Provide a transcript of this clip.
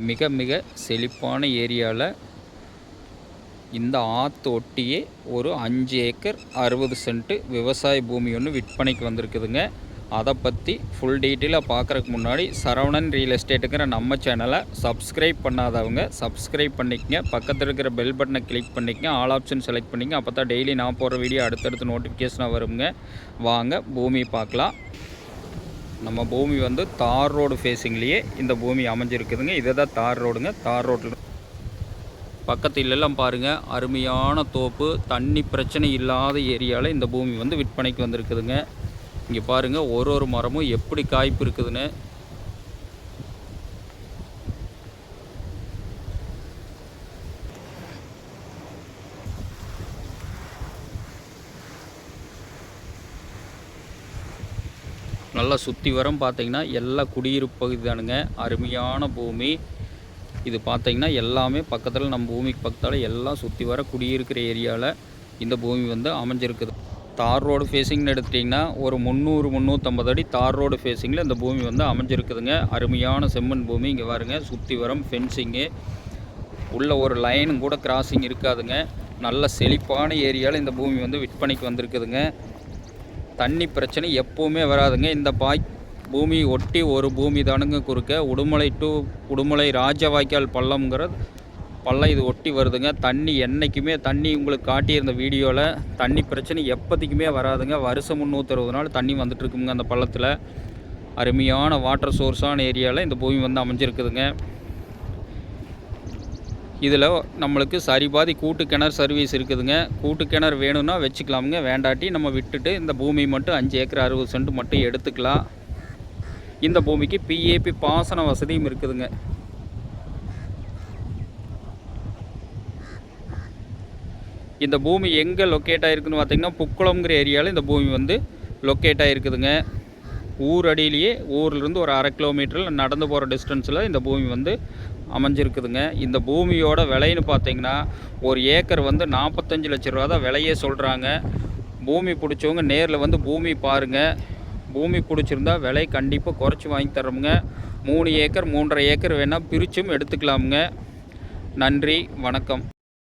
மிக மிக செழிப்பான ஏரியாவில் இந்த ஆற்று ஒட்டியே ஒரு 5 ஏக்கர் 60 சென்ட்டு விவசாய பூமி ஒன்று விற்பனைக்கு வந்திருக்குதுங்க. அதை பற்றி ஃபுல் டீட்டெயிலாக பார்க்குறதுக்கு முன்னாடி சரவணன் ரியல் எஸ்டேட்டுங்கிற நம்ம சேனலை சப்ஸ்கிரைப் பண்ணாதவங்க சப்ஸ்கிரைப் பண்ணிக்கங்க. பக்கத்தில் இருக்கிற பெல் பட்டனை கிளிக் பண்ணிக்கங்க. ஆல் ஆப்ஷன் செலக்ட் பண்ணிக்கங்க. அப்போ தான் டெய்லி நான் போகிற வீடியோ அடுத்தடுத்து நோட்டிஃபிகேஷனாக வருங்க. வாங்க பூமி பார்க்கலாம். நம்ம பூமி வந்து தார் ரோடு ஃபேஸிங்லேயே இந்த பூமி அமைஞ்சிருக்குதுங்க. இதை தான் தார் ரோடுங்க. தார் ரோட்டில் பக்கத்திலெல்லாம் பாருங்கள், அருமையான தோப்பு, தண்ணி பிரச்சனை இல்லாத ஏரியாவில் இந்த பூமி வந்து விற்பனைக்கு வந்திருக்குதுங்க. இங்கே பாருங்கள், ஒரு மரமும் எப்படி காய்ப்பு இருக்குதுன்னு. நல்லா சுற்றி வரம் பார்த்தீங்கன்னா எல்லா குடியிருப்பு பகுதி தானுங்க. அருமையான பூமி இது. பார்த்தீங்கன்னா எல்லாமே பக்கத்தில் நம்ம பூமிக்கு பக்கத்தால் எல்லாம் சுற்றி வர குடியிருக்கிற ஏரியாவில் இந்த பூமி வந்து அமைஞ்சிருக்குது. தார் ரோடு ஃபேஸிங்னு எடுத்துட்டிங்கன்னா ஒரு 300-350 அடி தார் ரோடு ஃபேஸிங்கில் இந்த பூமி வந்து அமைஞ்சிருக்குதுங்க. அருமையான செம்மண் பூமி. இங்கே பாருங்க, சுற்றி வரம் ஃபென்சிங்கு, உள்ள ஒரு லைனும் கூட கிராசிங் இருக்காதுங்க. நல்ல செழிப்பான ஏரியாவில் இந்த பூமி வந்து விற்பனைக்கு வந்திருக்குதுங்க. தண்ணி பிரச்சனை எப்போவுமே வராதுங்க. இந்த பூமி ஒட்டி ஒரு பூமி தானுங்க குறுக்க. உடுமலை டு உடுமலை ராஜவாய்க்கால் பள்ளம்ங்கிறது பள்ளம் இது ஒட்டி வருதுங்க. தண்ணி என்றைக்குமே தண்ணி உங்களுக்கு காட்டியிருந்த வீடியோவில் தண்ணி பிரச்சனை எப்போதைக்குமே வராதுங்க. வருஷம் 360 நாள் தண்ணி வந்துட்டுருக்குங்க அந்த பள்ளத்தில். அருமையான வாட்டர் சோர்ஸான ஏரியாவில் இந்த பூமி வந்து அமைஞ்சிருக்குதுங்க. இதில் நம்மளுக்கு சரிபாதி கூட்டு கிணறு சர்வீஸ் இருக்குதுங்க. கூட்டு கிணறு வேணும்னா வச்சுக்கலாமுங்க. வேண்டாட்டி நம்ம விட்டுட்டு இந்த பூமி மட்டும் 5 ஏக்கர் 60 சென்ட் மட்டும் எடுத்துக்கலாம். இந்த பூமிக்கு பிஏபி பாசன வசதியும் இருக்குதுங்க. இந்த பூமி எங்கே லொக்கேட் ஆகிருக்குன்னு பார்த்தீங்கன்னா, புக்குளம்ங்கிற ஏரியாவில் இந்த பூமி வந்து லொக்கேட் ஆகிருக்குதுங்க. ஊர் அடியிலேயே, ஊர்லேருந்து ஒரு 1/2 கிலோமீட்டரில் நடந்து போகிற டிஸ்டன்ஸில் இந்த பூமி வந்து அமைஞ்சிருக்குதுங்க. இந்த பூமியோட விலைன்னு பார்த்தீங்கன்னா, ஒரு ஏக்கர் வந்து 45 லட்ச ரூபா தான் விலையே சொல்கிறாங்க. பூமி பிடிச்சவங்க நேரில் வந்து பூமி பாருங்கள். பூமி பிடிச்சிருந்தா விலை கண்டிப்பாக குறைச்சி வாங்கி தரோமுங்க. 3 ஏக்கர் 3.5 ஏக்கர் வேணால் பிரிச்சும் எடுத்துக்கலாமுங்க. நன்றி, வணக்கம்.